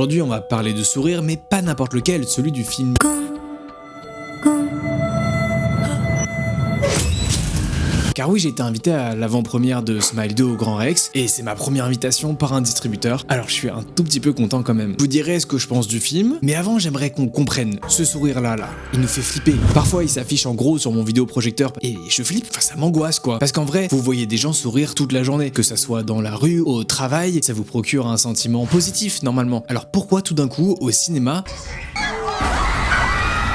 Aujourd'hui, on va parler de sourire, mais pas n'importe lequel, celui du film. Car oui, j'ai été invité à l'avant-première de Smile 2 au Grand Rex, et c'est ma première invitation par un distributeur, alors je suis un tout petit peu content quand même. Je vous dirai ce que je pense du film, mais avant j'aimerais qu'on comprenne ce sourire-là, il nous fait flipper. Parfois il s'affiche en gros sur mon vidéoprojecteur, et je flippe, enfin ça m'angoisse quoi. Parce qu'en vrai, vous voyez des gens sourire toute la journée, que ça soit dans la rue, au travail, ça vous procure un sentiment positif normalement. Alors pourquoi tout d'un coup, au cinéma,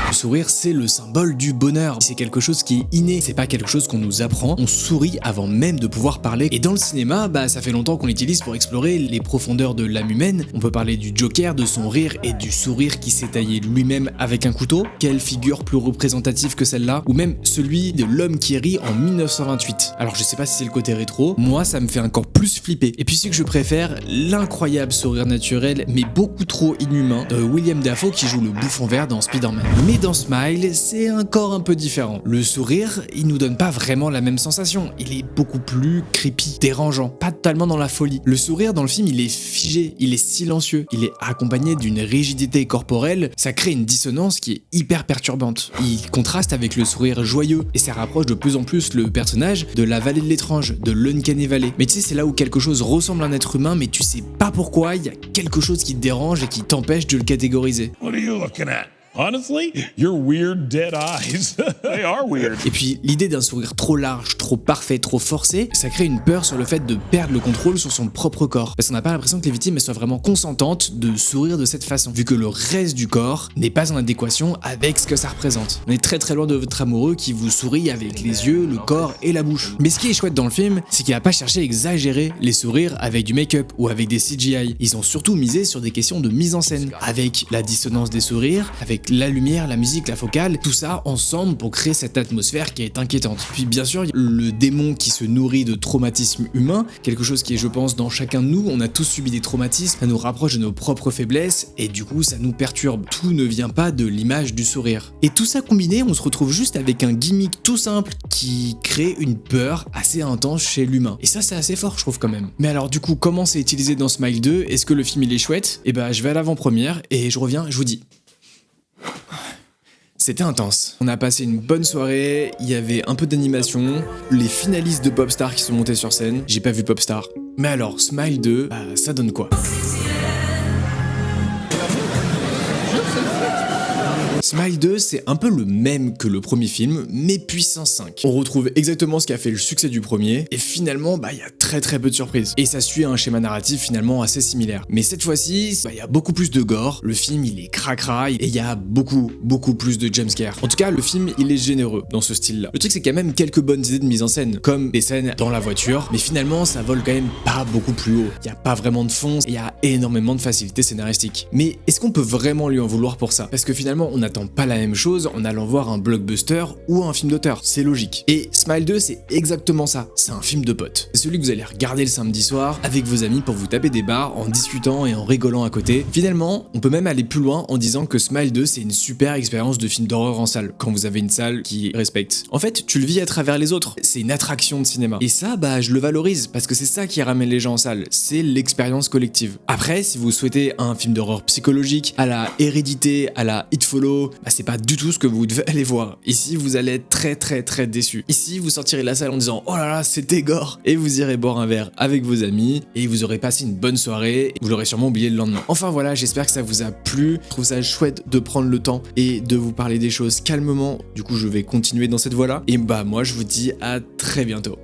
le sourire, c'est le symbole du bonheur. C'est quelque chose qui est inné, c'est pas quelque chose qu'on nous apprend. On sourit avant même de pouvoir parler. Et dans le cinéma, ça fait longtemps qu'on l'utilise pour explorer les profondeurs de l'âme humaine. On peut parler du Joker, de son rire et du sourire qui s'est taillé lui-même avec un couteau. Quelle figure plus représentative que celle-là? Ou même celui de l'homme qui rit en 1928. Alors je sais pas si c'est le côté rétro, moi ça me fait encore plus flipper. Et puis ce que je préfère, l'incroyable sourire naturel, mais beaucoup trop inhumain, de William Dafoe qui joue le bouffon vert dans Spider-Man. Mais dans Smile, c'est encore un peu différent. Le sourire, il nous donne pas vraiment la même sensation. Il est beaucoup plus creepy, dérangeant, pas totalement dans la folie. Le sourire dans le film, il est figé, il est silencieux, il est accompagné d'une rigidité corporelle. Ça crée une dissonance qui est hyper perturbante. Il contraste avec le sourire joyeux et ça rapproche de plus en plus le personnage de la vallée de l'étrange, de l'Uncanny Valley. Mais tu sais, c'est là où quelque chose ressemble à un être humain, mais tu sais pas pourquoi, il y a quelque chose qui te dérange et qui t'empêche de le catégoriser. What are you looking at? Honestly, your weird dead eyes. They are weird. Et puis l'idée d'un sourire trop large, trop parfait, trop forcé, ça crée une peur sur le fait de perdre le contrôle sur son propre corps. Parce qu'on n'a pas l'impression que les victimes soient vraiment consentantes de sourire de cette façon, vu que le reste du corps n'est pas en adéquation avec ce que ça représente. On est très très loin de votre amoureux qui vous sourit avec les yeux, le corps et la bouche. Mais ce qui est chouette dans le film, c'est qu'il n'a pas cherché à exagérer les sourires avec du make-up ou avec des CGI. Ils ont surtout misé sur des questions de mise en scène, avec la dissonance des sourires, avec la lumière, la musique, la focale, tout ça ensemble pour créer cette atmosphère qui est inquiétante. Puis bien sûr, le démon qui se nourrit de traumatismes humains, quelque chose qui est je pense dans chacun de nous, on a tous subi des traumatismes, ça nous rapproche de nos propres faiblesses et du coup ça nous perturbe. Tout ne vient pas de l'image du sourire. Et tout ça combiné, on se retrouve juste avec un gimmick tout simple qui crée une peur assez intense chez l'humain. Et ça c'est assez fort je trouve quand même. Mais alors du coup, comment c'est utilisé dans Smile 2? Est-ce que le film il est chouette? Et je vais à l'avant-première et je reviens, je vous dis. C'était intense. On a passé une bonne soirée, il y avait un peu d'animation, les finalistes de Popstar qui sont montés sur scène. J'ai pas vu Popstar. Mais alors, Smile 2, ça donne quoi? Smile 2, c'est un peu le même que le premier film, mais puissance 5. On retrouve exactement ce qui a fait le succès du premier, et finalement, il y a très peu de surprises. Et ça suit un schéma narratif finalement assez similaire. Mais cette fois-ci, il y a beaucoup plus de gore, le film il est cracra, et il y a beaucoup plus de jumpscares. En tout cas, le film il est généreux dans ce style-là. Le truc c'est qu'il y a même quelques bonnes idées de mise en scène, comme des scènes dans la voiture, mais finalement ça vole quand même pas beaucoup plus haut. Il y a pas vraiment de fond, il y a énormément de facilité scénaristique. Mais est-ce qu'on peut vraiment lui en vouloir pour ça? Parce que finalement on n'attend pas la même chose en allant voir un blockbuster ou un film d'auteur, c'est logique. Et Smile 2 c'est exactement ça, c'est un film de potes. C'est celui que vous allez regarder le samedi soir avec vos amis pour vous taper des barres en discutant et en rigolant à côté. Finalement, on peut même aller plus loin en disant que Smile 2 c'est une super expérience de film d'horreur en salle, quand vous avez une salle qui respecte. En fait, tu le vis à travers les autres, c'est une attraction de cinéma. Et ça, je le valorise, parce que c'est ça qui ramène les gens en salle, c'est l'expérience collective. Après, si vous souhaitez un film d'horreur psychologique, à la Hérédité, à la It Follow, c'est pas du tout ce que vous devez aller voir. Ici, vous allez être très déçus. Ici, vous sortirez de la salle en disant « Oh là là, c'était gore !» et vous irez boire un verre avec vos amis, et vous aurez passé une bonne soirée, vous l'aurez sûrement oublié le lendemain. Enfin voilà, j'espère que ça vous a plu, je trouve ça chouette de prendre le temps et de vous parler des choses calmement, du coup je vais continuer dans cette voie-là, et moi je vous dis à très bientôt.